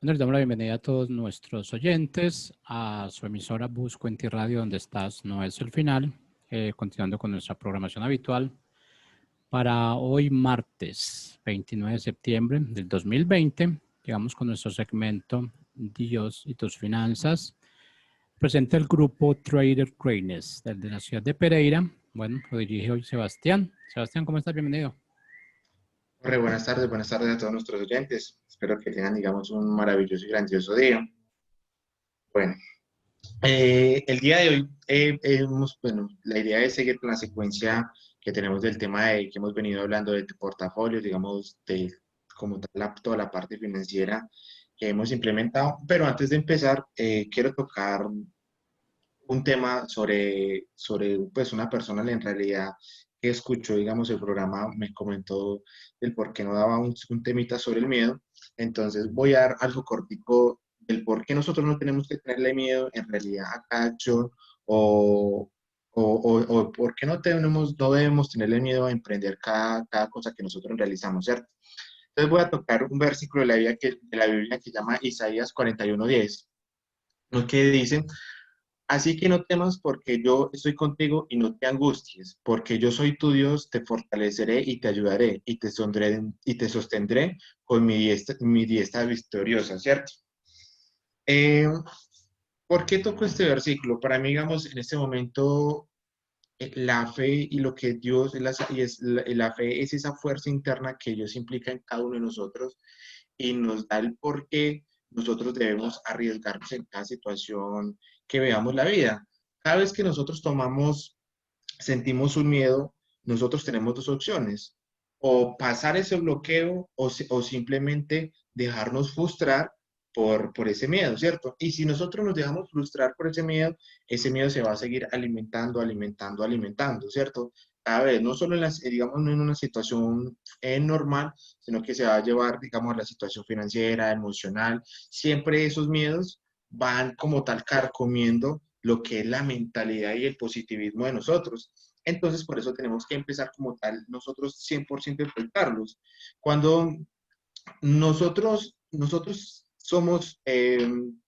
Bueno, les damos la bienvenida a todos nuestros oyentes a su emisora Busco en Ti Radio, donde estás, no es el final, continuando con nuestra programación habitual para hoy martes 29 de septiembre del 2020. Llegamos con nuestro segmento Dios y tus finanzas. Presenta el grupo Trader Greatness desde la ciudad de Pereira. Bueno, lo dirige hoy Sebastián. Sebastián, ¿cómo estás? Bienvenido. Buenas tardes a todos nuestros oyentes. Espero que tengan, digamos, un maravilloso y grandioso día. Bueno, el día de hoy bueno, la idea es seguir con la secuencia que tenemos del tema de que hemos venido hablando de tu portafolio, digamos, de como tal, toda la parte financiera que hemos implementado. Pero antes de empezar, quiero tocar un tema sobre pues una persona en realidad que escuchó, digamos, el programa, me comentó el por qué no daba un temita sobre el miedo. Entonces voy a dar algo cortico del por qué nosotros no tenemos que tenerle miedo en realidad a cada acción o por qué no debemos tenerle miedo a emprender cada cosa que nosotros realizamos, ¿cierto? Entonces voy a tocar un versículo de la Biblia que se llama Isaías 41:10, lo que dice: así que no temas porque yo estoy contigo y no te angusties, porque yo soy tu Dios, te fortaleceré y te ayudaré y te sostendré con mi diestra victoriosa, ¿cierto? Eh, ¿Por qué toco este versículo? Para mí, digamos, en este momento, la fe y lo que Dios, la fe es esa fuerza interna que Dios implica en cada uno de nosotros y nos da el por qué nosotros debemos arriesgarnos en cada situación que veamos la vida. Cada vez que nosotros sentimos un miedo, nosotros tenemos dos opciones: o pasar ese bloqueo o simplemente dejarnos frustrar por ese miedo, ¿cierto? Y si nosotros nos dejamos frustrar por ese miedo se va a seguir alimentando, ¿cierto? Cada vez, no solo digamos, no en una situación normal, sino que se va a llevar, digamos, a la situación financiera, emocional. Siempre esos miedos van como tal carcomiendo lo que es la mentalidad y el positivismo de nosotros. Entonces, por eso tenemos que empezar como tal, nosotros 100% enfrentarlos. Cuando nosotros somos,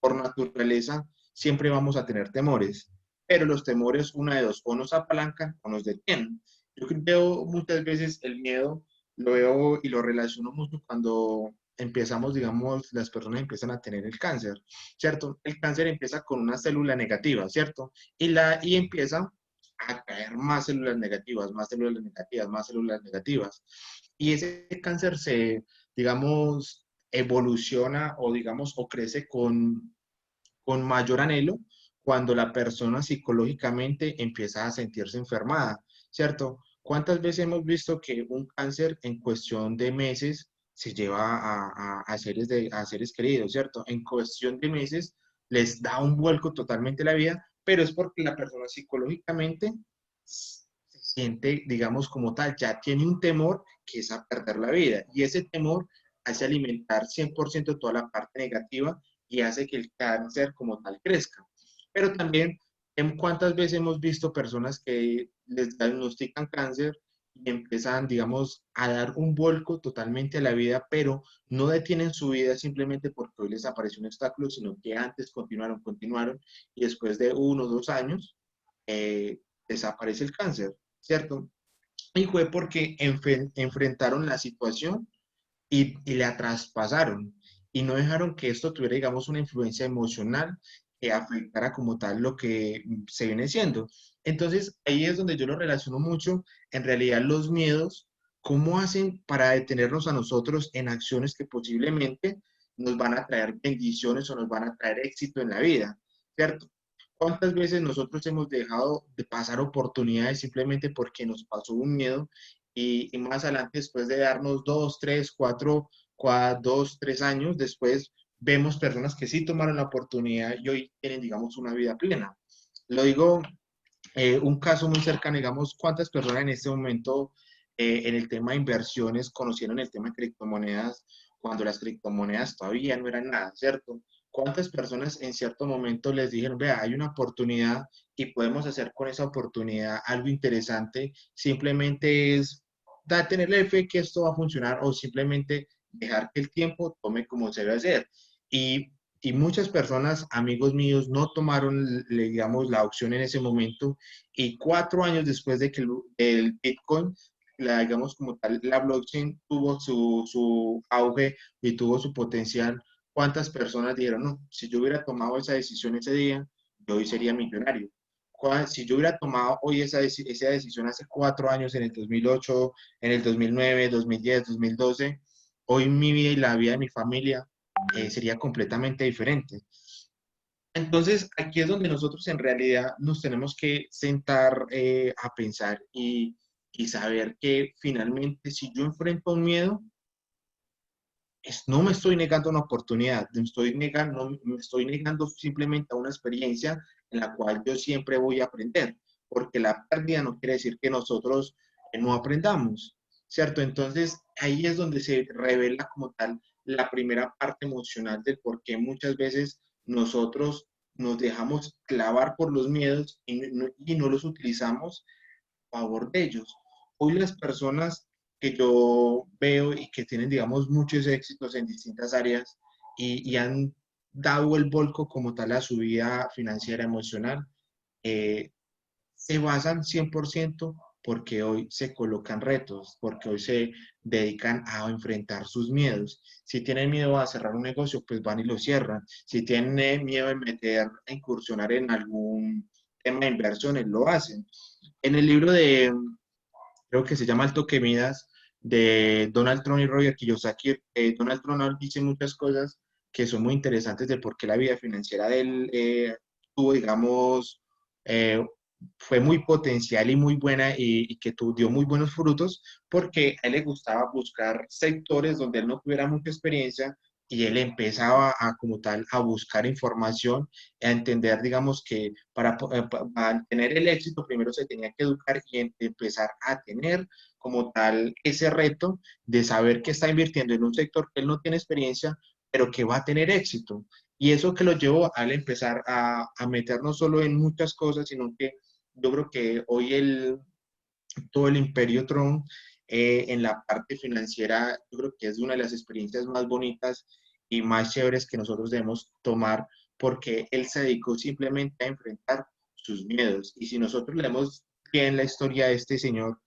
por naturaleza, siempre vamos a tener temores, pero los temores, una de dos, o nos apalancan o nos detienen. Yo veo muchas veces el miedo, lo veo y lo relaciono mucho cuando empezamos, digamos, las personas empiezan a tener el cáncer, ¿cierto? El cáncer empieza con una célula negativa, ¿cierto? Y empieza a caer más células negativas, más células negativas, más células negativas. Y ese cáncer digamos, evoluciona o, digamos, o crece con mayor anhelo cuando la persona psicológicamente empieza a sentirse enfermada, ¿cierto? ¿Cuántas veces hemos visto que un cáncer en cuestión de meses se lleva a seres queridos, ¿cierto? En cuestión de meses les da un vuelco totalmente la vida, pero es porque la persona psicológicamente se siente, digamos, como tal, ya tiene un temor que es a perder la vida. Y ese temor hace alimentar 100% toda la parte negativa y hace que el cáncer como tal crezca. Pero también, ¿en cuántas veces hemos visto personas que les diagnostican cáncer y empiezan, digamos, a dar un vuelco totalmente a la vida, pero no detienen su vida simplemente porque hoy les apareció un obstáculo, sino que antes continuaron, y después de 1 o 2 años desaparece el cáncer, ¿cierto? Y fue porque enfrentaron la situación y la traspasaron y no dejaron que esto tuviera, digamos, una influencia emocional que afectara como tal lo que se viene siendo. Entonces, ahí es donde yo lo relaciono mucho, en realidad los miedos, cómo hacen para detenernos a nosotros en acciones que posiblemente nos van a traer bendiciones o nos van a traer éxito en la vida, ¿cierto? ¿Cuántas veces nosotros hemos dejado de pasar oportunidades simplemente porque nos pasó un miedo y más adelante, después de darnos 2, 3, 4, 2, 3 años después, vemos personas que sí tomaron la oportunidad y hoy tienen, digamos, una vida plena? Lo digo, un caso muy cercano, digamos, ¿cuántas personas en este momento en el tema de inversiones conocieron el tema de criptomonedas cuando las criptomonedas todavía no eran nada, ¿cierto? ¿Cuántas personas en cierto momento les dijeron, vea, hay una oportunidad y podemos hacer con esa oportunidad algo interesante? Simplemente es tenerle fe que esto va a funcionar o simplemente dejar que el tiempo tome como se debe hacer. Y, y muchas personas, amigos míos, no tomaron, digamos, la opción en ese momento. Y 4 años después de que el Bitcoin, digamos como tal, la blockchain tuvo su auge y tuvo su potencial, ¿cuántas personas dijeron, no, si yo hubiera tomado esa decisión ese día, yo hoy sería millonario? Si yo hubiera tomado hoy esa decisión hace 4 años, en el 2008, en el 2009, 2010, 2012, hoy mi vida y la vida de mi familia sería completamente diferente. Entonces, aquí es donde nosotros en realidad nos tenemos que sentar a pensar y saber que finalmente si yo enfrento un miedo, no me estoy negando una oportunidad, me estoy negando simplemente a una experiencia en la cual yo siempre voy a aprender, porque la pérdida no quiere decir que nosotros no aprendamos, ¿cierto? Entonces ahí es donde se revela como tal la primera parte emocional del por qué muchas veces nosotros nos dejamos clavar por los miedos y no los utilizamos favor de ellos. Hoy las personas que yo veo y que tienen, digamos, muchos éxitos en distintas áreas y han dado el volco como tal a su vida financiera, emocional, eh, se basan 100% porque hoy se colocan retos, porque hoy se dedican a enfrentar sus miedos. Si tienen miedo a cerrar un negocio, pues van y lo cierran. Si tienen miedo de a incursionar en algún tema de inversiones, lo hacen. En el libro creo que se llama El Toque Midas, de Donald Trump y Robert Kiyosaki, Donald Trump dice muchas cosas que son muy interesantes de por qué la vida financiera de él tuvo, digamos, eh, fue muy potencial y muy buena y que dio muy buenos frutos porque a él le gustaba buscar sectores donde él no tuviera mucha experiencia y él empezaba a como tal a buscar información, a entender, digamos, que para tener el éxito primero se tenía que educar y empezar a tener como tal ese reto de saber que está invirtiendo en un sector que él no tiene experiencia, pero que va a tener éxito. Y eso que lo llevó al empezar a meter no solo en muchas cosas, sino que yo creo que hoy todo el imperio Tron en la parte financiera, yo creo que es una de las experiencias más bonitas y más chéveres que nosotros debemos tomar porque él se dedicó simplemente a enfrentar sus miedos. Y si nosotros leemos bien la historia de este señor,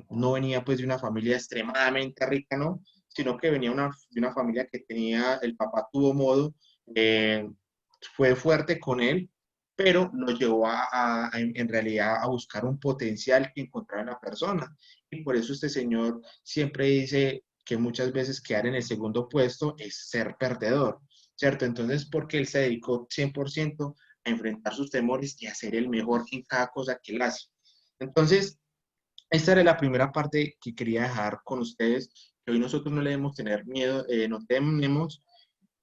no venía pues de una familia extremadamente rica, ¿no? Sino que venía de una familia que tenía, el papá tuvo modo, eh, fue fuerte con él, pero lo llevó en realidad a buscar un potencial que encontraba en la persona. Y por eso este señor siempre dice que muchas veces quedar en el segundo puesto es ser perdedor, ¿cierto? Entonces, porque él se dedicó 100% a enfrentar sus temores y a ser el mejor en cada cosa que él hace. Entonces, esta era la primera parte que quería dejar con ustedes, que hoy nosotros no le debemos tener miedo, no tenemos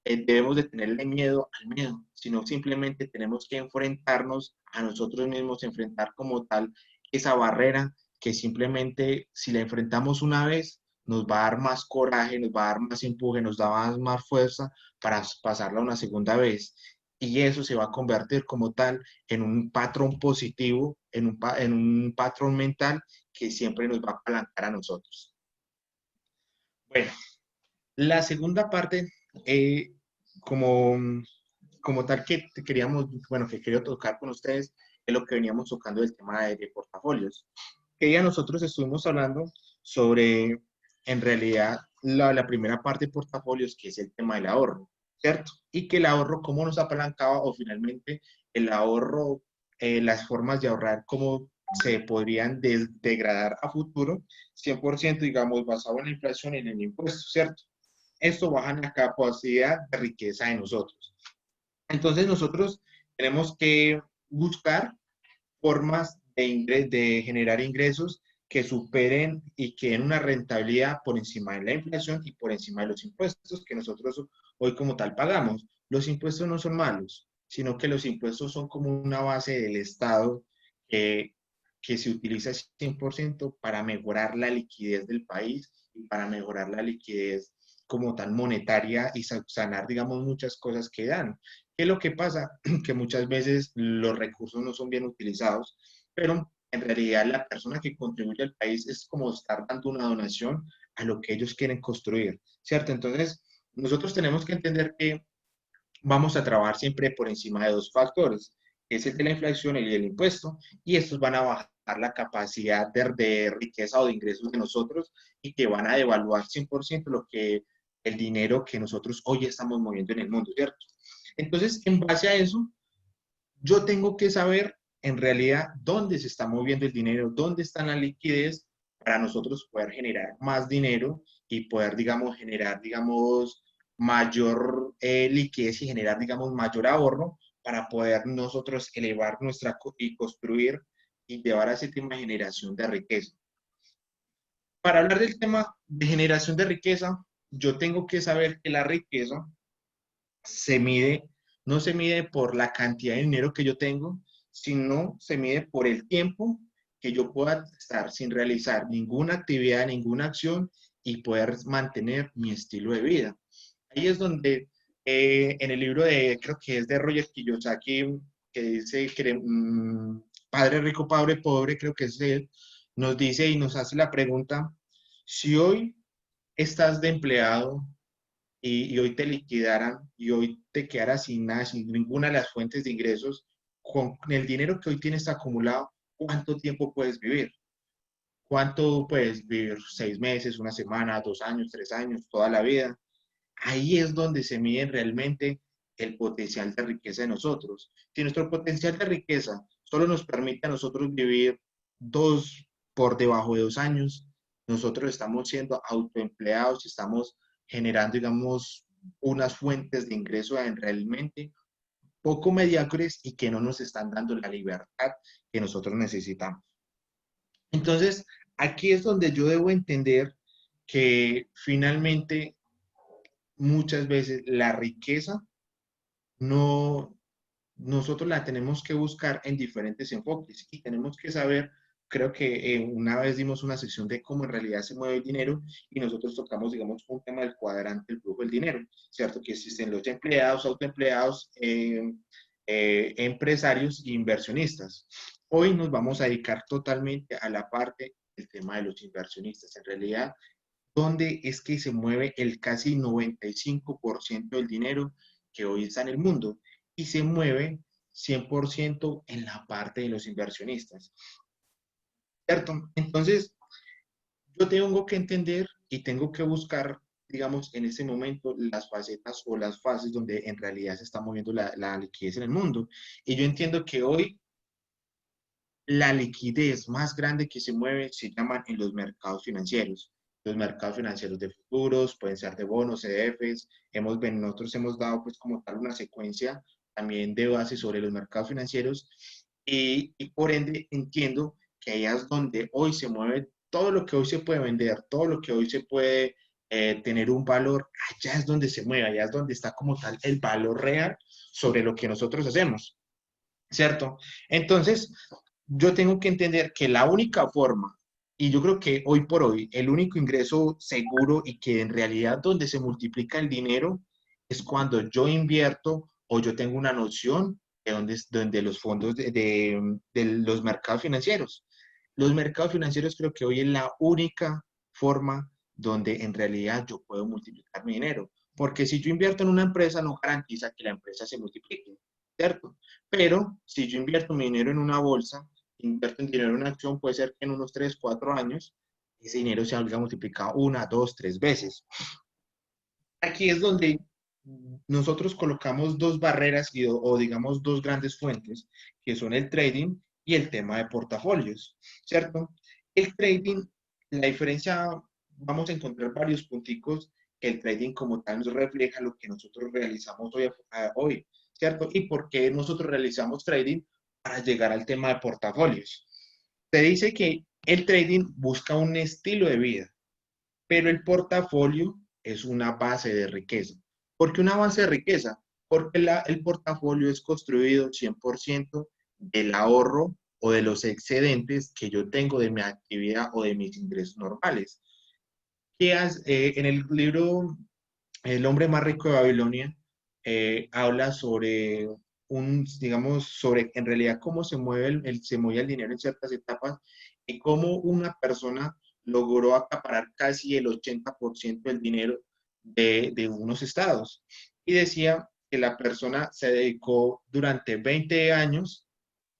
debemos de tenerle miedo al miedo, sino simplemente tenemos que enfrentarnos a nosotros mismos, enfrentar como tal esa barrera que simplemente si la enfrentamos una vez nos va a dar más coraje, nos va a dar más empuje, nos da más fuerza para pasarla una segunda vez. Y eso se va a convertir como tal en un patrón positivo, en un patrón mental que siempre nos va a apalancar a nosotros. Bueno, la segunda parte, eh, como, como tal que queríamos, bueno, que quería tocar con ustedes, es lo que veníamos tocando del tema de portafolios. Que ya nosotros estuvimos hablando sobre, en realidad, la primera parte de portafolios, que es el tema del ahorro, ¿cierto? Y que el ahorro, cómo nos apalancaba, o finalmente el ahorro, las formas de ahorrar, cómo se podrían degradar a futuro, 100%, digamos, basado en la inflación y en el impuesto, ¿cierto? Esto baja la capacidad de riqueza de nosotros. Entonces nosotros tenemos que buscar formas de generar ingresos que superen y que den una rentabilidad por encima de la inflación y por encima de los impuestos que nosotros hoy como tal pagamos. Los impuestos no son malos, sino que los impuestos son como una base del Estado que, que se utiliza 100% para mejorar la liquidez del país y para mejorar la liquidez como tal monetaria y sanar, digamos, muchas cosas que dan. ¿Qué es lo que pasa? Que muchas veces los recursos no son bien utilizados, pero en realidad la persona que contribuye al país es como estar dando una donación a lo que ellos quieren construir, ¿cierto? Entonces, nosotros tenemos que entender que vamos a trabajar siempre por encima de dos factores, que es el de la inflación y el impuesto, y estos van a bajar la capacidad de riqueza o de ingresos de nosotros y que van a devaluar 100% lo que el dinero que nosotros hoy estamos moviendo en el mundo, ¿cierto? Entonces, en base a eso, yo tengo que saber en realidad dónde se está moviendo el dinero, dónde está la liquidez para nosotros poder generar más dinero y poder, digamos, generar, digamos, mayor liquidez y generar, digamos, mayor ahorro para poder nosotros elevar nuestra y construir y llevar a ese tema de generación de riqueza. Para hablar del tema de generación de riqueza, yo tengo que saber que la riqueza se mide, no se mide por la cantidad de dinero que yo tengo, sino se mide por el tiempo que yo pueda estar sin realizar ninguna actividad, ninguna acción y poder mantener mi estilo de vida. Ahí es donde en el libro de, creo que es de Roger Kiyosaki, que dice que Padre Rico, Padre Pobre, creo que es él, nos dice y nos hace la pregunta, si hoy estás de empleado y hoy te liquidaran y hoy te quedaras sin nada, sin ninguna de las fuentes de ingresos, con el dinero que hoy tienes acumulado, ¿cuánto tiempo puedes vivir? ¿Cuánto puedes vivir? 6 meses, una semana, 2 años, 3 años, toda la vida. Ahí es donde se mide realmente el potencial de riqueza de nosotros. Si nuestro potencial de riqueza solo nos permite a nosotros vivir por debajo de 2 años, nosotros estamos siendo autoempleados, estamos generando, digamos, unas fuentes de ingreso realmente poco mediocres y que no nos están dando la libertad que nosotros necesitamos. Entonces, aquí es donde yo debo entender que finalmente muchas veces la riqueza no, nosotros la tenemos que buscar en diferentes enfoques y tenemos que saber, creo que una vez dimos una sección de cómo en realidad se mueve el dinero y nosotros tocamos, digamos, un tema del cuadrante del flujo del dinero, ¿cierto? Que existen los empleados, autoempleados, empresarios e inversionistas. Hoy nos vamos a dedicar totalmente a la parte del tema de los inversionistas. En realidad, ¿dónde es que se mueve el casi 95% del dinero que hoy está en el mundo? Y se mueve 100% en la parte de los inversionistas, ¿cierto? Entonces, yo tengo que entender y tengo que buscar, digamos, en ese momento las facetas o las fases donde en realidad se está moviendo la liquidez en el mundo. Y yo entiendo que hoy la liquidez más grande que se mueve se llaman en los mercados financieros. Los mercados financieros de futuros, pueden ser de bonos, CDFs. Nosotros hemos dado pues como tal una secuencia también de base sobre los mercados financieros y por ende entiendo que ahí es donde hoy se mueve todo lo que hoy se puede vender, todo lo que hoy se puede tener un valor, allá es donde se mueve, allá es donde está como tal el valor real sobre lo que nosotros hacemos, ¿cierto? Entonces, yo tengo que entender que la única forma, y yo creo que hoy por hoy, el único ingreso seguro y que en realidad donde se multiplica el dinero es cuando yo invierto o yo tengo una noción de donde los fondos de los mercados financieros. Los mercados financieros creo que hoy es la única forma donde en realidad yo puedo multiplicar mi dinero. Porque si yo invierto en una empresa, no garantiza que la empresa se multiplique, ¿cierto? Pero si yo invierto mi dinero en una bolsa, invierto en dinero en una acción, puede ser que en unos 3 4 años ese dinero se haya multiplicado una, dos, tres veces. Aquí es donde nosotros colocamos dos barreras o digamos dos grandes fuentes, que son el trading y el tema de portafolios, ¿cierto? El trading, la diferencia, vamos a encontrar varios punticos que el trading como tal nos refleja lo que nosotros realizamos hoy, ¿cierto? Y por qué nosotros realizamos trading para llegar al tema de portafolios. Se dice que el trading busca un estilo de vida, pero el portafolio es una base de riqueza. ¿Por qué una base de riqueza? Porque el portafolio es construido 100% del ahorro o de los excedentes que yo tengo de mi actividad o de mis ingresos normales. En el libro El hombre más rico de Babilonia habla sobre digamos, sobre en realidad cómo se mueve se mueve el dinero en ciertas etapas y cómo una persona logró acaparar casi el 80% del dinero de unos estados. Y decía que la persona se dedicó durante 20 años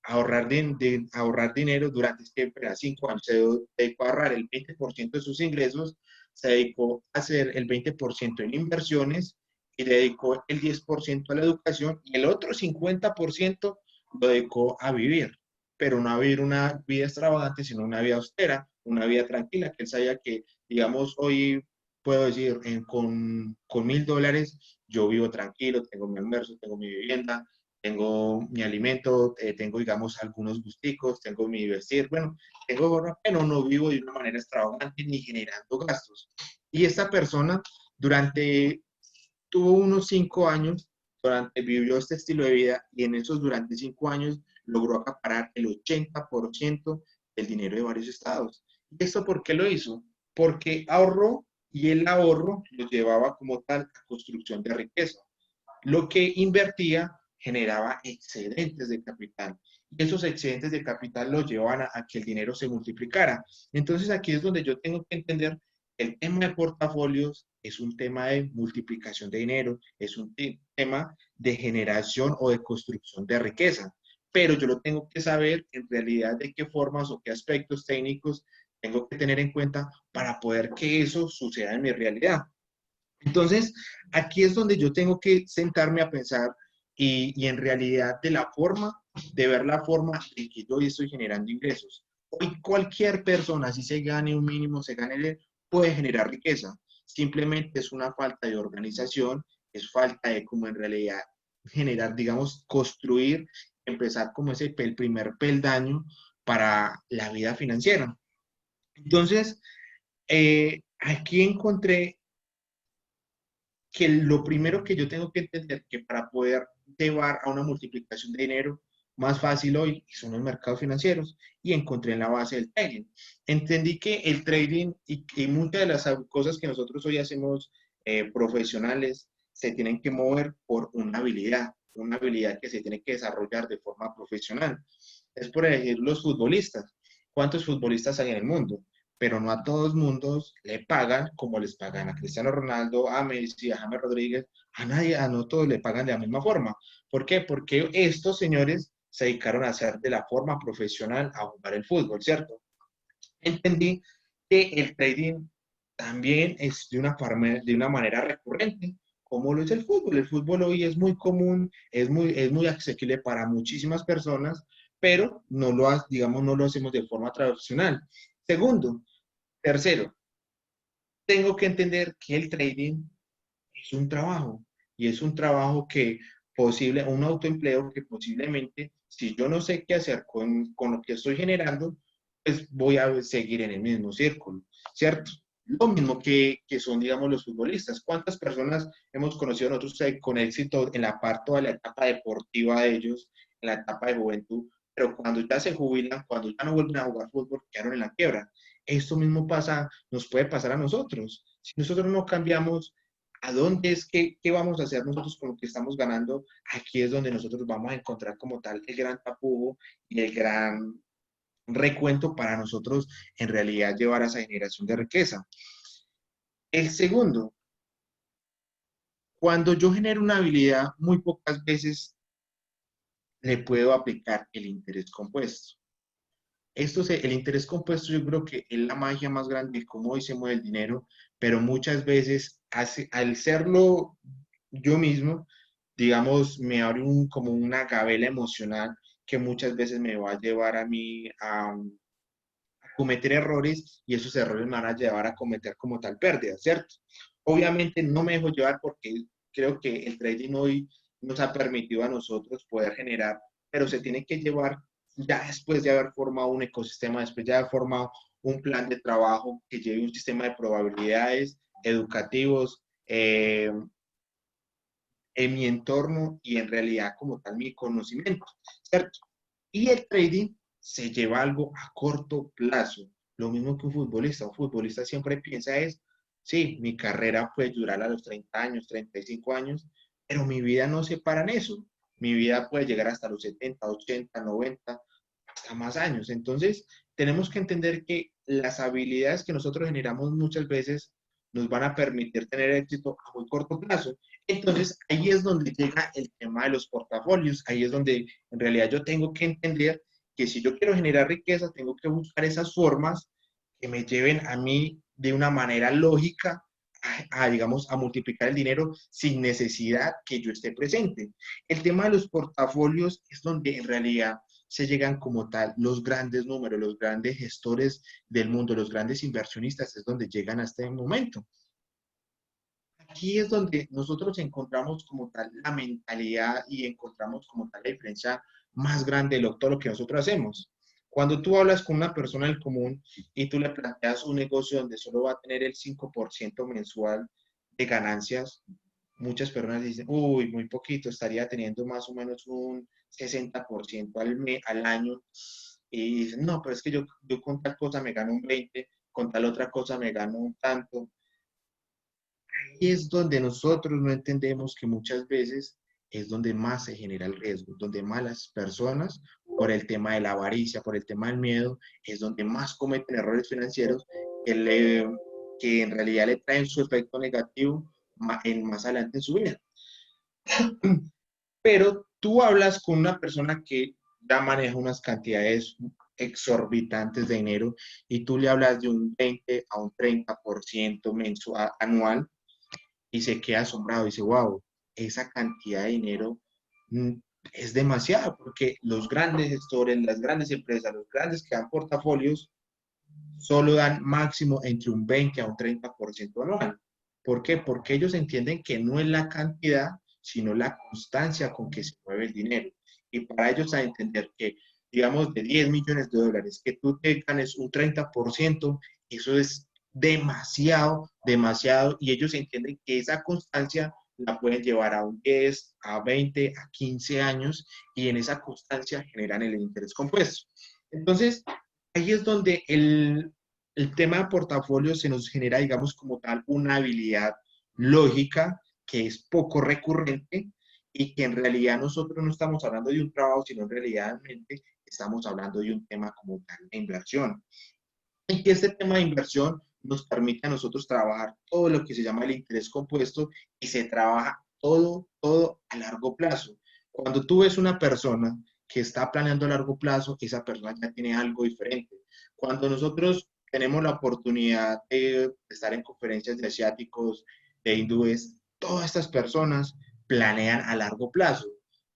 a ahorrar, a ahorrar dinero durante siempre a 5 años. Se dedicó a ahorrar el 20% de sus ingresos, se dedicó a hacer el 20% en inversiones y dedicó el 10% a la educación y el otro 50% lo dedicó a vivir, pero no a vivir una vida extravagante, sino una vida austera, una vida tranquila, que él sabía que, digamos, hoy puedo decir, con $1,000 yo vivo tranquilo, tengo mi almuerzo, tengo mi vivienda, tengo mi alimento, tengo, digamos, algunos gusticos, tengo mi vestir, bueno, tengo, pero no vivo de una manera extravagante ni generando gastos. Y esta persona tuvo unos 5 años, vivió este estilo de vida y en esos durante 5 años logró acaparar el 80% del dinero de varios estados. ¿Y esto por qué lo hizo? Porque ahorró y el ahorro lo llevaba como tal a construcción de riqueza. Lo que invertía generaba excedentes de capital. Y esos excedentes de capital los llevaban a que el dinero se multiplicara. Entonces aquí es donde yo tengo que entender que el tema de portafolios es un tema de multiplicación de dinero, es un tema de generación o de construcción de riqueza. Pero yo lo tengo que saber en realidad de qué formas o qué aspectos técnicos tengo que tener en cuenta para poder que eso suceda en mi realidad. Entonces, aquí es donde yo tengo que sentarme a pensar y en realidad de ver la forma en que yo estoy generando ingresos. Hoy cualquier persona, si se gane un mínimo, se gane, puede generar riqueza. Simplemente es una falta de organización, es falta de como en realidad generar, digamos, construir, empezar como el primer peldaño para la vida financiera. Entonces, aquí encontré que lo primero que yo tengo que entender que para poder llevar a una multiplicación de dinero más fácil hoy son los mercados financieros y encontré en la base del trading. Entendí que el trading y muchas de las cosas que nosotros hoy hacemos profesionales se tienen que mover por una habilidad que se tiene que desarrollar de forma profesional. Es por ejemplo los futbolistas. ¿Cuántos futbolistas hay en el mundo? Pero no a todos mundos le pagan como les pagan a Cristiano Ronaldo, a Messi, a James Rodríguez, a nadie, a no todos le pagan de la misma forma. ¿Por qué? Porque estos señores se dedicaron a hacer de la forma profesional a jugar el fútbol, ¿cierto? Entendí que el trading también es de una manera recurrente, como lo es el fútbol. El fútbol hoy es muy común, es muy asequible para muchísimas personas, pero digamos, no lo hacemos de forma tradicional. Segundo, tercero, tengo que entender que el trading es un trabajo y es un trabajo un autoempleo que posiblemente, si yo no sé qué hacer con lo que estoy generando, pues voy a seguir en el mismo círculo, ¿cierto? Lo mismo que son, digamos, los futbolistas. ¿Cuántas personas hemos conocido nosotros con éxito en la parte de la etapa deportiva de ellos, en la etapa de juventud, pero cuando ya se jubilan, cuando ya no vuelven a jugar fútbol, quedaron en la quiebra? Esto mismo nos puede pasar a nosotros. Si nosotros no cambiamos, ¿a dónde qué vamos a hacer nosotros con lo que estamos ganando? Aquí es donde nosotros vamos a encontrar como tal el gran tapujo y el gran recuento para nosotros en realidad llevar a esa generación de riqueza. El segundo, cuando yo genero una habilidad, muy pocas veces le puedo aplicar el interés compuesto. El interés compuesto yo creo que es la magia más grande de cómo hoy se mueve el dinero, pero muchas veces al serlo yo mismo, digamos, me abre como una gabela emocional que muchas veces me va a llevar a mí a cometer errores y esos errores me van a llevar a cometer como tal pérdida, ¿cierto? Obviamente no me dejo llevar porque creo que el trading hoy nos ha permitido a nosotros poder generar, pero se tiene que llevar ya después de haber formado un ecosistema, después de haber formado un plan de trabajo que lleve un sistema de probabilidades educativos en mi entorno y en realidad como tal mi conocimiento, ¿cierto? Y el trading se lleva algo a corto plazo, lo mismo que un futbolista. Un futbolista siempre piensa sí, mi carrera puede durar a los 30 años, 35 años, pero mi vida no se para en eso. Mi vida puede llegar hasta los 70, 80, 90, hasta más años. Entonces, tenemos que entender que las habilidades que nosotros generamos muchas veces nos van a permitir tener éxito a muy corto plazo. Entonces, ahí es donde llega el tema de los portafolios, ahí es donde en realidad yo tengo que entender que si yo quiero generar riqueza, tengo que buscar esas formas que me lleven a mí de una manera lógica digamos, a multiplicar el dinero sin necesidad que yo esté presente. El tema de los portafolios es donde en realidad se llegan como tal los grandes números, los grandes gestores del mundo, los grandes inversionistas, es donde llegan a este momento. Aquí es donde nosotros encontramos como tal la mentalidad y encontramos como tal la diferencia más grande de todo lo que nosotros hacemos. Cuando tú hablas con una persona del común y tú le planteas un negocio donde solo va a tener el 5% mensual de ganancias, muchas personas dicen, uy, muy poquito, estaría teniendo más o menos un 60% al año. Y dicen, no, pero es que yo con tal cosa me gano un 20, con tal otra cosa me gano un tanto. Ahí es donde nosotros no entendemos que muchas veces es donde más se genera el riesgo, donde más las personas, por el tema de la avaricia, por el tema del miedo, es donde más cometen errores financieros que en realidad le traen su efecto negativo más adelante en su vida. Pero tú hablas con una persona que ya maneja unas cantidades exorbitantes de dinero y tú le hablas de un 20 a un 30% mensual, anual, y se queda asombrado, dice, wow, esa cantidad de dinero mm, es demasiado, porque los grandes gestores, las grandes empresas, los grandes que dan portafolios, solo dan máximo entre un 20 a un 30% anual. ¿Por qué? Porque ellos entienden que no es la cantidad, sino la constancia con que se mueve el dinero. Y para ellos a entender que, digamos, de 10 millones de dólares, que tú te ganes un 30%, eso es demasiado, demasiado, y ellos entienden que esa constancia la pueden llevar a un 10, a 20, a 15 años, y en esa constancia generan el interés compuesto. Entonces, ahí es donde el tema de portafolio se nos genera, digamos, como tal, una habilidad lógica que es poco recurrente y que en realidad nosotros no estamos hablando de un trabajo, sino en realidad estamos hablando de un tema como tal de inversión. Y que este tema de inversión nos permite a nosotros trabajar todo lo que se llama el interés compuesto y se trabaja todo a largo plazo. Cuando tú ves una persona que está planeando a largo plazo, esa persona ya tiene algo diferente. Cuando nosotros tenemos la oportunidad de estar en conferencias de asiáticos, de hindúes, todas estas personas planean a largo plazo.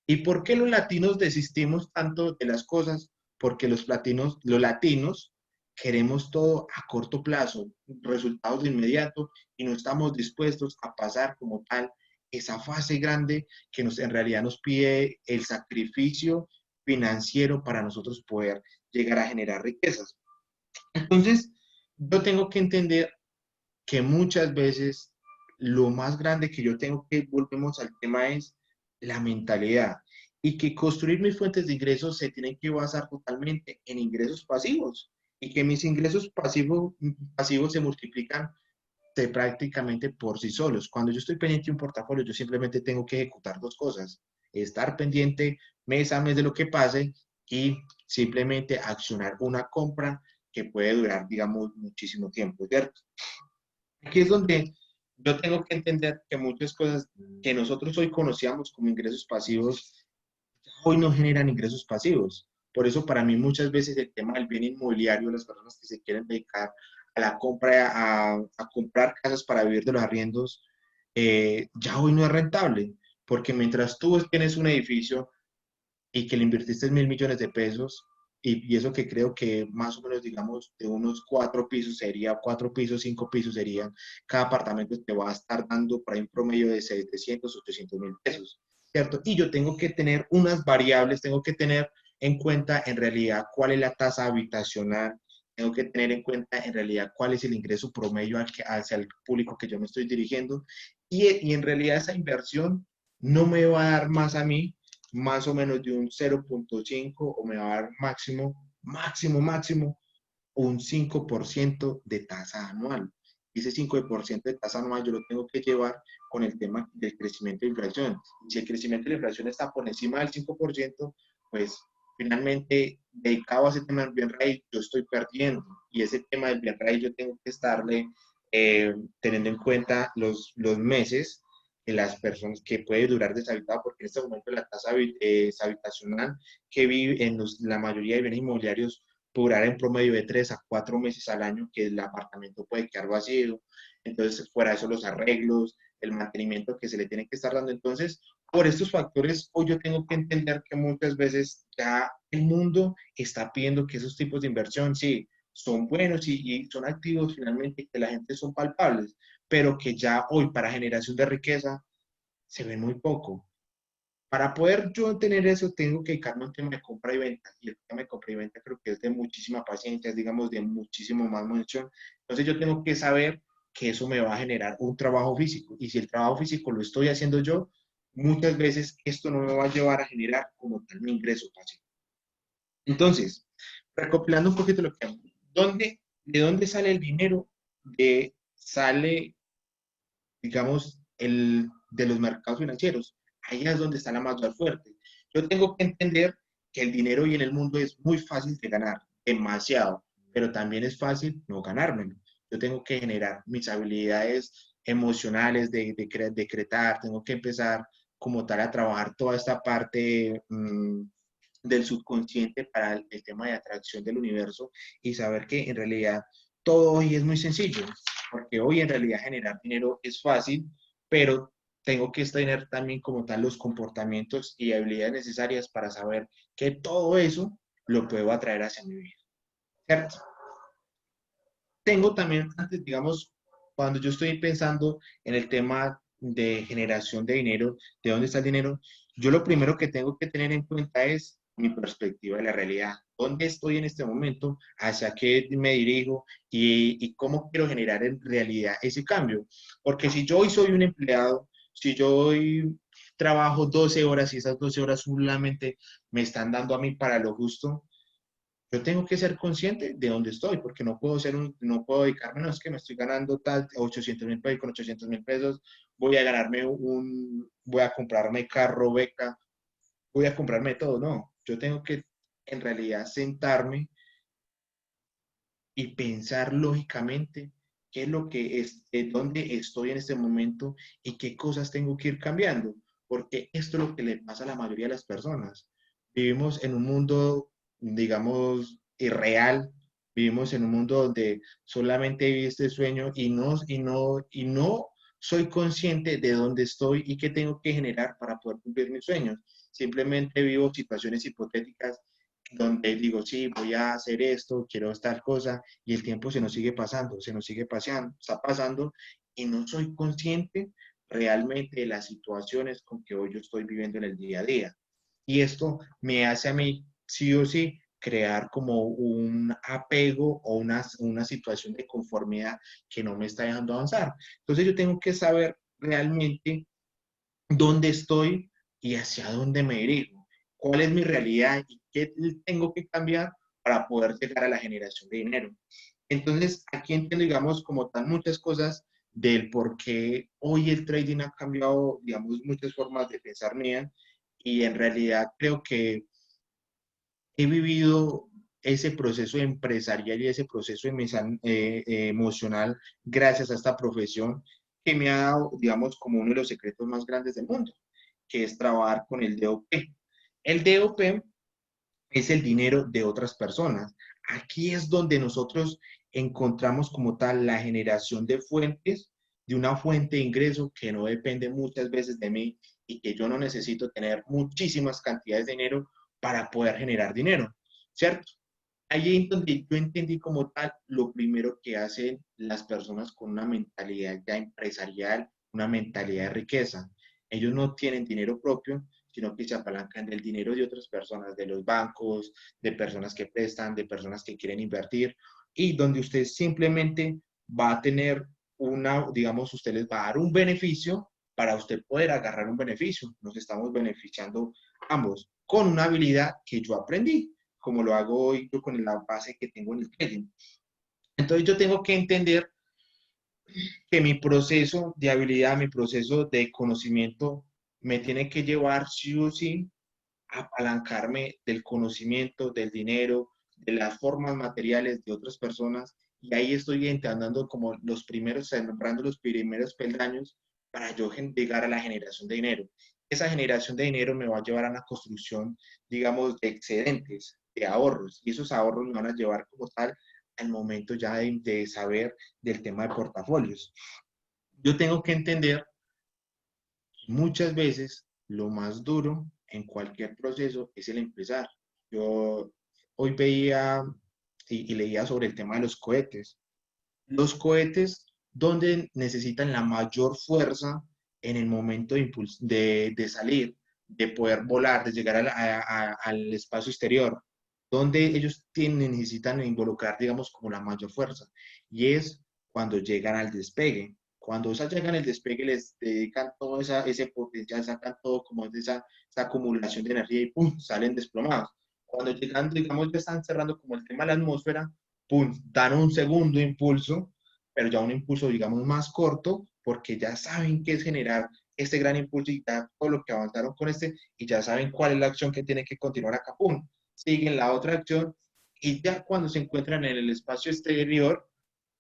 ¿Y por qué los latinos desistimos tanto de las cosas? Porque los latinos queremos todo a corto plazo, resultados de inmediato, y no estamos dispuestos a pasar como tal esa fase grande que en realidad nos pide el sacrificio financiero para nosotros poder llegar a generar riquezas. Entonces, yo tengo que entender que muchas veces lo más grande que yo tengo que volvemos al tema es la mentalidad y que construir mis fuentes de ingresos se tienen que basar totalmente en ingresos pasivos y que mis ingresos pasivos se multiplican prácticamente por sí solos. Cuando yo estoy pendiente de un portafolio, yo simplemente tengo que ejecutar dos cosas, estar pendiente mes a mes de lo que pase y simplemente accionar una compra que puede durar, digamos, muchísimo tiempo, ¿cierto? Aquí es donde yo tengo que entender que muchas cosas que nosotros hoy conocíamos como ingresos pasivos, hoy no generan ingresos pasivos. Por eso para mí muchas veces el tema del bien inmobiliario, las personas que se quieren dedicar a la compra, a comprar casas para vivir de los arriendos, ya hoy no es rentable. Porque mientras tú tienes un edificio y que le invertiste 1.000 millones de pesos, y eso que creo que más o menos, digamos, de unos 4 pisos sería, 4 pisos, 5 pisos serían, cada apartamento te va a estar dando por ahí un promedio de 700, 800.000 pesos, ¿cierto? Y yo tengo que tener unas variables, tengo que tener en cuenta en realidad cuál es la tasa habitacional, tengo que tener en cuenta en realidad cuál es el ingreso promedio hacia el público que yo me estoy dirigiendo, y en realidad esa inversión no me va a dar más a mí más o menos de un 0.5 o me va a dar máximo un 5% de tasa anual. Y ese 5% de tasa anual yo lo tengo que llevar con el tema del crecimiento de inflación. Si el crecimiento de la inflación está por encima del 5%, pues finalmente dedicado a ese tema del bien raíz, yo estoy perdiendo. Y ese tema del bien raíz yo tengo que estarle teniendo en cuenta los meses de las personas que puede durar deshabitado, porque en este momento la tasa habitacional que vive en la mayoría de bienes inmobiliarios puede durar en promedio de 3 a 4 meses al año que el apartamento puede quedar vacío. Entonces, fuera de eso, los arreglos, el mantenimiento que se le tiene que estar dando. Entonces, por estos factores, hoy yo tengo que entender que muchas veces ya el mundo está pidiendo que esos tipos de inversión, sí, son buenos y son activos finalmente, que la gente son palpables, pero que ya hoy para generación de riqueza se ve muy poco. Para poder yo tener eso, tengo que dedicarme a un tema de compra y venta. Y el tema de compra y venta creo que es de muchísima paciencia, es, digamos, de muchísimo más munición. Entonces yo tengo que saber que eso me va a generar un trabajo físico. Y si el trabajo físico lo estoy haciendo yo, muchas veces esto no me va a llevar a generar como tal mi ingreso pasivo. Entonces, recopilando un poquito lo que hago, ¿de dónde sale el dinero? Sale, digamos, de los mercados financieros. Ahí es donde está la masa fuerte. Yo tengo que entender que el dinero hoy en el mundo es muy fácil de ganar, demasiado, pero también es fácil no ganármelo. Yo tengo que generar mis habilidades emocionales de decretar, tengo que empezar como tal a trabajar toda esta parte del subconsciente para el tema de atracción del universo y saber que en realidad todo hoy es muy sencillo, porque hoy en realidad generar dinero es fácil, pero tengo que tener también como tal los comportamientos y habilidades necesarias para saber que todo eso lo puedo atraer hacia mi vida, ¿cierto? Tengo también, antes, digamos, cuando yo estoy pensando en el tema de generación de dinero, de dónde está el dinero, yo lo primero que tengo que tener en cuenta es mi perspectiva de la realidad. ¿Dónde estoy en este momento? ¿Hacia qué me dirijo? Y cómo quiero generar en realidad ese cambio. Porque si yo hoy soy un empleado, si yo hoy trabajo 12 horas y esas 12 horas solamente me están dando a mí para lo justo, yo tengo que ser consciente de dónde estoy, porque no puedo dedicarme, no es que me estoy ganando tal 800.000 pesos, con 800.000 pesos voy a ganarme voy a comprarme carro, beca, voy a comprarme todo, no. Yo tengo que en realidad sentarme y pensar lógicamente qué es lo que es, dónde estoy en este momento y qué cosas tengo que ir cambiando, porque esto es lo que le pasa a la mayoría de las personas. Vivimos en un mundo, digamos, irreal, vivimos en un mundo donde solamente vivo este sueño y no soy consciente de dónde estoy y qué tengo que generar para poder cumplir mis sueños. Simplemente vivo situaciones hipotéticas donde digo, sí, voy a hacer esto, quiero tal cosa, y el tiempo se nos sigue pasando, se nos sigue paseando, está pasando, y no soy consciente realmente de las situaciones con que hoy yo estoy viviendo en el día a día. Y esto me hace a mí, sí o sí, crear como un apego o una situación de conformidad que no me está dejando avanzar. Entonces yo tengo que saber realmente dónde estoy y hacia dónde me dirijo, cuál es mi realidad y qué tengo que cambiar para poder llegar a la generación de dinero. Entonces, aquí entiendo, digamos, como tan muchas cosas del por qué hoy el trading ha cambiado, digamos, muchas formas de pensar mías y en realidad creo que he vivido ese proceso empresarial y ese proceso emocional gracias a esta profesión que me ha dado, digamos, como uno de los secretos más grandes del mundo, que es trabajar con el DOP. El DOP es el dinero de otras personas. Aquí es donde nosotros encontramos como tal la generación de fuentes, de una fuente de ingreso que no depende muchas veces de mí y que yo no necesito tener muchísimas cantidades de dinero para poder generar dinero, ¿cierto? Ahí es donde yo entendí como tal lo primero que hacen las personas con una mentalidad ya empresarial, una mentalidad de riqueza. Ellos no tienen dinero propio, sino que se apalancan del dinero de otras personas, de los bancos, de personas que prestan, de personas que quieren invertir, y donde usted simplemente va a tener digamos, usted les va a dar un beneficio para usted poder agarrar un beneficio. Nos estamos beneficiando ambos con una habilidad que yo aprendí, como lo hago hoy yo con la base que tengo en el trading. Entonces yo tengo que entender que mi proceso de habilidad, mi proceso de conocimiento me tiene que llevar sí o sí a apalancarme del conocimiento, del dinero, de las formas materiales de otras personas Y ahí estoy andando como los primeros, sembrando los primeros peldaños para yo llegar a la generación de dinero. Esa generación de dinero me va a llevar a una construcción, digamos, de excedentes, de ahorros. Y esos ahorros me van a llevar como tal al momento ya de saber del tema de portafolios. Yo tengo que entender que muchas veces lo más duro en cualquier proceso es el empezar. Yo hoy veía y leía sobre el tema de los cohetes. Los cohetes, donde necesitan la mayor fuerza en el momento de salir, de poder volar, de llegar al espacio exterior, donde ellos necesitan involucrar, digamos, como la mayor fuerza. Y es cuando llegan al despegue. Cuando llegan al despegue, les dedican todo ese potencial, sacan todo como esa acumulación de energía y ¡pum! Salen desplomados. Cuando llegan, digamos, ya están cerrando como el tema de la atmósfera, ¡pum! Dan un segundo impulso, pero ya un impulso, digamos, más corto, porque ya saben qué es generar este gran impulso y ya todo lo que avanzaron con este, y ya saben cuál es la acción que tiene que continuar acá, ¡pum! Siguen la otra acción, y ya cuando se encuentran en el espacio exterior,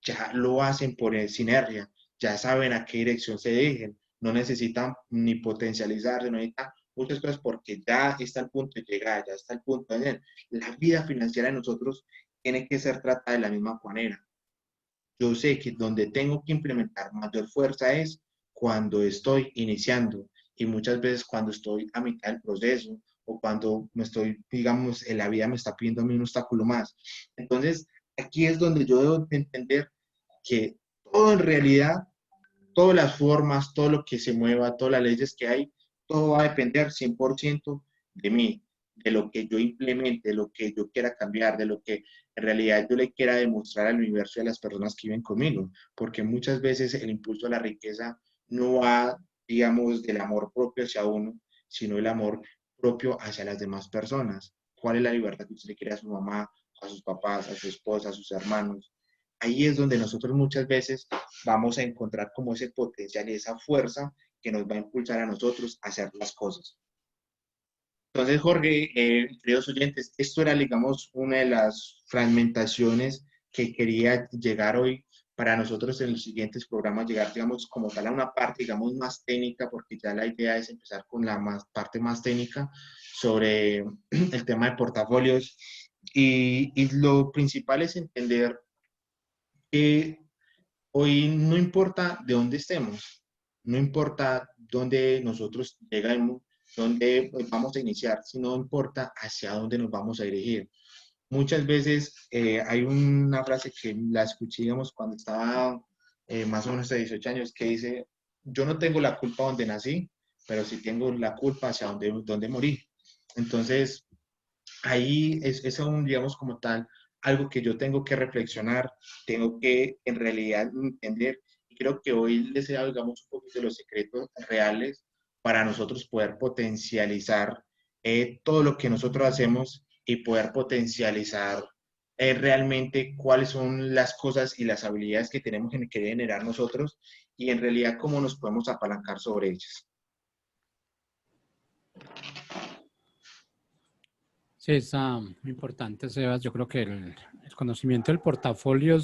ya lo hacen por sinergia, ya saben a qué dirección se dirigen, no necesitan ni potencializarse, no necesitan muchas cosas porque ya está el punto de llegar, ya está el punto de llegar. La vida financiera de nosotros tiene que ser tratada de la misma manera. Yo sé que donde tengo que implementar mayor fuerza es cuando estoy iniciando y muchas veces cuando estoy a mitad del proceso o cuando me estoy, digamos, en la vida me está pidiendo a mí un obstáculo más. Entonces, aquí es donde yo debo entender que todo en realidad, todas las formas, todo lo que se mueva, todas las leyes que hay, todo va a depender 100% de mí, de lo que yo implemente, de lo que yo quiera cambiar, de lo que en realidad yo le quiera demostrar al universo y a las personas que viven conmigo, porque muchas veces el impulso a la riqueza no va, digamos, del amor propio hacia uno, sino el amor propio hacia las demás personas. ¿Cuál es la libertad que usted le quiere a su mamá, a sus papás, a su esposa, a sus hermanos? Ahí es donde nosotros muchas veces vamos a encontrar como ese potencial y esa fuerza que nos va a impulsar a nosotros a hacer las cosas. Entonces, Jorge, queridos oyentes, esto era, digamos, una de las fragmentaciones que quería llegar hoy para nosotros en los siguientes programas, llegar, digamos, como tal a una parte, digamos, más técnica, porque ya la idea es empezar con la parte más técnica sobre el tema de portafolios. Y lo principal es entender que hoy no importa de dónde estemos, no importa dónde nosotros lleguemos, dónde vamos a iniciar, sino importa hacia dónde nos vamos a dirigir. Muchas veces hay una frase que la escuché, digamos, cuando estaba más o menos de 18 años, que dice, yo no tengo la culpa donde nací, pero sí tengo la culpa hacia donde morí. Entonces, ahí es un, digamos, como tal, algo que yo tengo que reflexionar, tengo que en realidad entender. Y creo que hoy les he dado, digamos, un poquito de los secretos reales para nosotros poder potencializar todo lo que nosotros hacemos y poder potencializar realmente cuáles son las cosas y las habilidades que tenemos que generar nosotros y en realidad cómo nos podemos apalancar sobre ellas. Sí, está muy importante, Sebas. Yo creo que el conocimiento del portafolio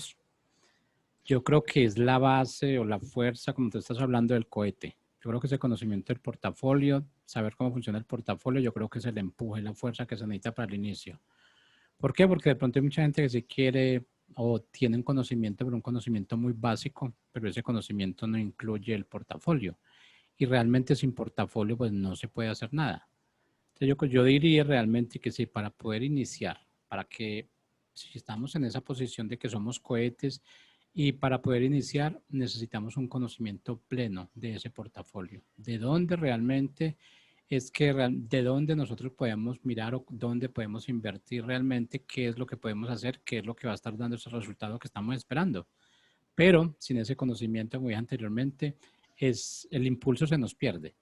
yo creo que es la base o la fuerza, como tú estás hablando del cohete. Yo creo que ese conocimiento del portafolio, saber cómo funciona el portafolio, yo creo que es el empuje, la fuerza que se necesita para el inicio. ¿Por qué? Porque de pronto hay mucha gente que sí quiere o tiene un conocimiento, pero un conocimiento muy básico, pero ese conocimiento no incluye el portafolio. Y realmente sin portafolio, pues no se puede hacer nada. Entonces yo diría realmente que sí, para poder iniciar, para que si estamos en esa posición de que somos cohetes y para poder iniciar necesitamos un conocimiento pleno de ese portafolio, de dónde realmente es que de dónde nosotros podemos mirar o dónde podemos invertir realmente, qué es lo que podemos hacer, qué es lo que va a estar dando ese resultado que estamos esperando. Pero sin ese conocimiento, como dije anteriormente, el impulso se nos pierde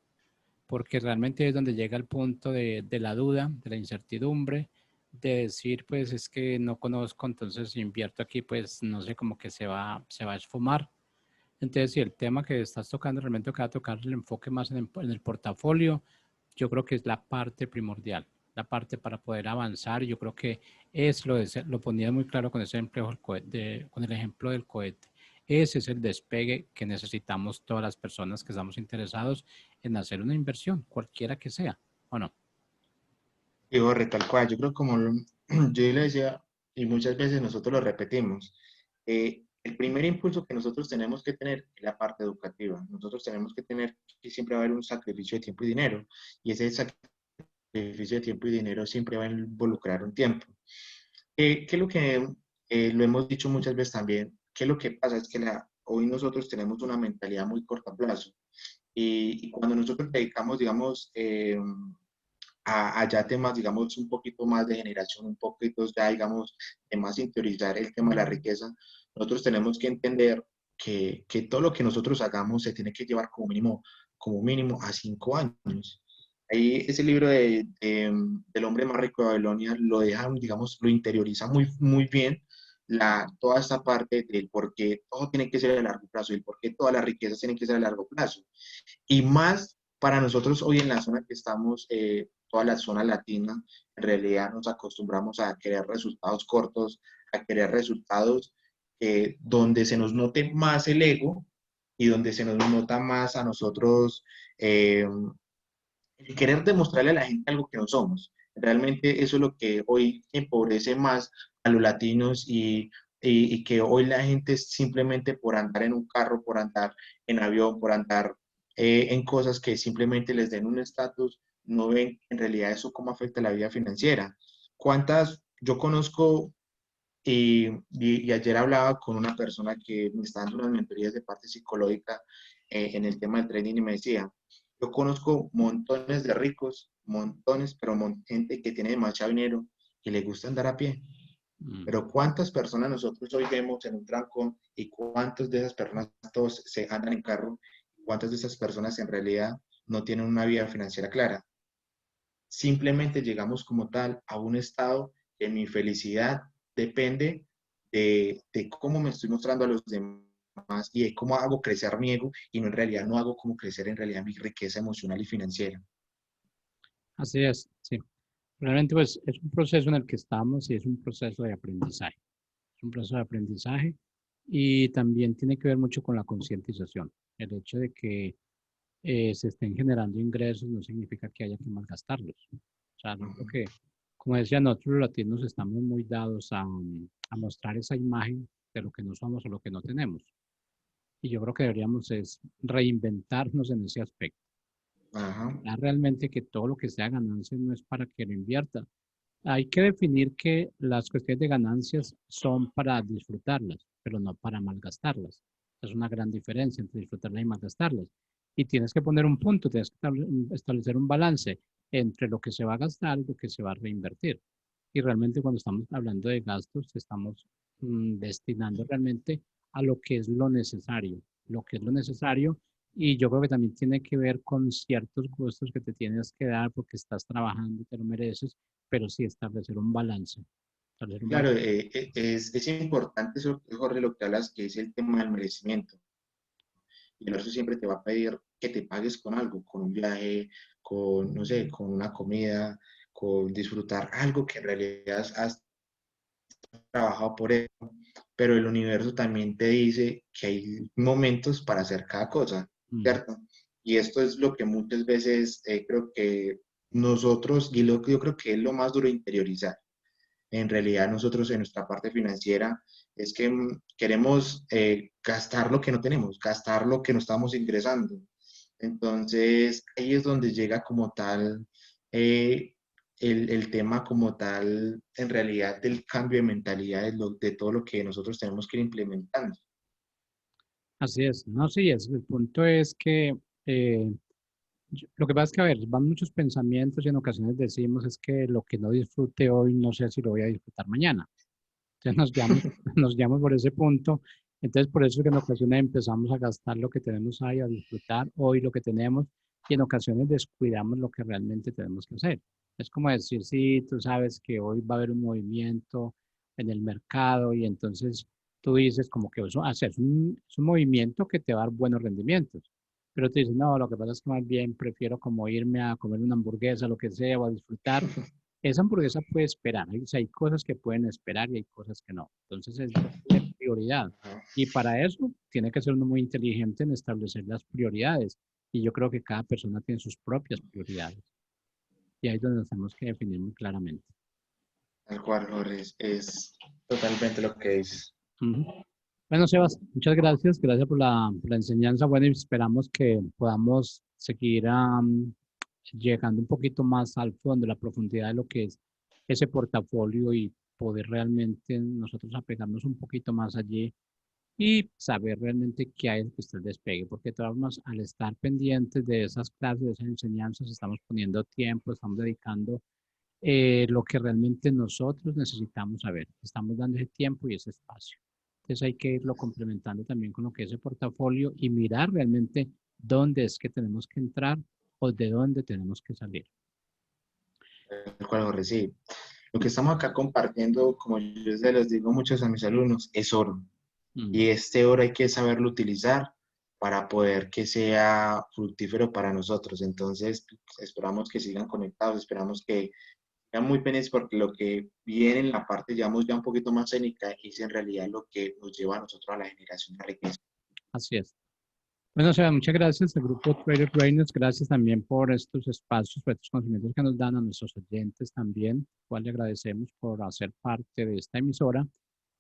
porque realmente es donde llega el punto de la duda, de la incertidumbre, de decir, pues es que no conozco, entonces invierto aquí, pues no sé, como que se va a esfumar. Entonces, si el tema que estás tocando realmente que va a tocar el enfoque más en el portafolio, yo creo que es la parte primordial. la parte para poder avanzar. Yo creo que es lo ponía muy claro con ese ejemplo, con el ejemplo del cohete. Ese es el despegue que necesitamos todas las personas que estamos interesados en hacer una inversión, cualquiera que sea, ¿o no? Y Jorge, tal cual, yo creo como yo le decía, y muchas veces nosotros lo repetimos, el primer impulso que nosotros tenemos que tener es la parte educativa. Nosotros tenemos que tener que siempre va a haber un sacrificio de tiempo y dinero, y ese sacrificio de tiempo y dinero siempre va a involucrar un tiempo. ¿Qué es lo que lo hemos dicho muchas veces también? ¿Qué es lo que pasa? Es que hoy nosotros tenemos una mentalidad muy corta plazo, y cuando nosotros dedicamos, digamos, a ya temas, digamos, un poquito más de generación, un poquito ya, digamos, de más interiorizar el tema de la riqueza, nosotros tenemos que entender que todo lo que nosotros hagamos se tiene que llevar como mínimo a 5 años. Ahí ese libro del hombre más rico de Babilonia lo deja, digamos, lo interioriza muy, muy bien toda esta parte del por qué todo tiene que ser a largo plazo y el por qué todas las riquezas tienen que ser a largo plazo. Y más para nosotros hoy en la zona que estamos, toda la zona latina, en realidad nos acostumbramos a querer resultados cortos, a querer resultados donde se nos note más el ego y donde se nos nota más a nosotros el querer demostrarle a la gente algo que no somos. Realmente eso es lo que hoy empobrece más a los latinos y que hoy la gente simplemente por andar en un carro, por andar en avión, por andar en cosas que simplemente les den un estatus, no ven en realidad eso cómo afecta la vida financiera. ¿Cuántas? Yo conozco y ayer hablaba con una persona que me está dando unas mentorías de parte psicológica en el tema del trading y me decía, yo conozco montones de ricos, montones, pero gente que tiene demasiado dinero y le gusta andar a pie. Mm. Pero ¿cuántas personas nosotros hoy vemos en un trancón y cuántas de esas personas todos se andan en carro? ¿Cuántas de esas personas en realidad no tienen una vida financiera clara? Simplemente llegamos como tal a un estado que mi felicidad depende de cómo me estoy mostrando a los demás y de cómo hago crecer mi ego y no en realidad no hago como crecer en realidad mi riqueza emocional y financiera. Así es, sí. Realmente pues es un proceso en el que estamos y es un proceso de aprendizaje. Es un proceso de aprendizaje y también tiene que ver mucho con la concientización. El hecho de que se estén generando ingresos no significa que haya que malgastarlos. O sea, yo creo Ujú. que, como decía, nosotros los latinos estamos muy dados a mostrar esa imagen de lo que no somos o lo que no tenemos. Y yo creo que deberíamos es reinventarnos en ese aspecto. Ajá. Ya realmente que todo lo que sea ganancia no es para que lo invierta. Hay que definir que las cuestiones de ganancias son para disfrutarlas, pero no para malgastarlas. Es una gran diferencia entre disfrutarlas y malgastarlas. Y tienes que poner un punto, tienes que establecer un balance entre lo que se va a gastar y lo que se va a reinvertir. Y realmente cuando estamos hablando de gastos, estamos destinando realmente a lo que es lo necesario, lo que es lo necesario. Y yo creo que también tiene que ver con ciertos gustos que te tienes que dar porque estás trabajando, te lo mereces, pero sí establecer un balance. Establecer un Claro, balance. es importante eso, Jorge, lo que hablas, que es el tema del merecimiento. Y el otro siempre te va a pedir que te pagues con algo, con un viaje, con, no sé, con una comida, con disfrutar algo que en realidad has trabajado por eso, pero el universo también te dice que hay momentos para hacer cada cosa, Ujú. ¿cierto? Y esto es lo que muchas veces creo que nosotros, y lo que yo creo que es lo más duro de interiorizar, en realidad nosotros en nuestra parte financiera, es que queremos gastar lo que no tenemos, gastar lo que no estamos ingresando. Entonces, ahí es donde llega como tal eh, el tema como tal, en realidad, del cambio de mentalidad, de todo lo que nosotros tenemos que ir implementando. Así es. No, sí, el punto es que lo que pasa es que, a ver, van muchos pensamientos y en ocasiones decimos es que lo que no disfrute hoy, no sé si lo voy a disfrutar mañana. Entonces nos guiamos por ese punto. Entonces, por eso es que en ocasiones empezamos a gastar lo que tenemos ahí, a disfrutar hoy lo que tenemos y en ocasiones descuidamos lo que realmente tenemos que hacer. Es como decir, sí, tú sabes que hoy va a haber un movimiento en el mercado y entonces tú dices como que eso haces es un movimiento que te va a dar buenos rendimientos. Pero tú dices, no, lo que pasa es que más bien prefiero como irme a comer una hamburguesa, lo que sea, o a disfrutar esa hamburguesa puede esperar. O sea, hay cosas que pueden esperar y hay cosas que no. Entonces es darle prioridad. Ajá. Y para eso tiene que ser uno muy inteligente en establecer las prioridades. Y yo creo que cada persona tiene sus propias prioridades. Y ahí es donde nos tenemos que definir muy claramente. Tal cual, Jorge, es totalmente lo que dices. Ujú. Bueno, Sebas, muchas gracias. Gracias por la enseñanza. Bueno, y esperamos que podamos seguir llegando un poquito más al fondo, la profundidad de lo que es ese portafolio y poder realmente nosotros apegarnos un poquito más allí y saber realmente qué hay que usted despegue, porque de todas formas, al estar pendientes de esas clases, de esas enseñanzas, estamos poniendo tiempo, estamos dedicando lo que realmente nosotros necesitamos saber. Estamos dando ese tiempo y ese espacio. Entonces hay que irlo complementando también con lo que es el portafolio y mirar realmente dónde es que tenemos que entrar o de dónde tenemos que salir. Tal cual, Jorge, sí. Lo que estamos acá compartiendo, como yo les digo muchos a mis alumnos, es oro. Mm, Y este oro hay que saberlo utilizar para poder que sea fructífero para nosotros. Entonces, pues, esperamos que sigan conectados, esperamos que sean muy pendientes porque lo que viene en la parte, digamos, ya un poquito más técnica es en realidad lo que nos lleva a nosotros a la generación de riqueza. así es. Bueno, Seba, muchas gracias al grupo Trader Trainers. Gracias también por estos espacios, por estos conocimientos que nos dan a nuestros oyentes también, cual le agradecemos por hacer parte de esta emisora.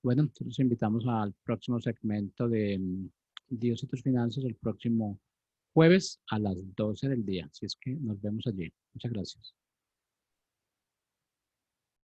Bueno, los invitamos al próximo segmento de Dios y tus finanzas el próximo jueves a las 12 del día. Así es que nos vemos allí. Muchas gracias.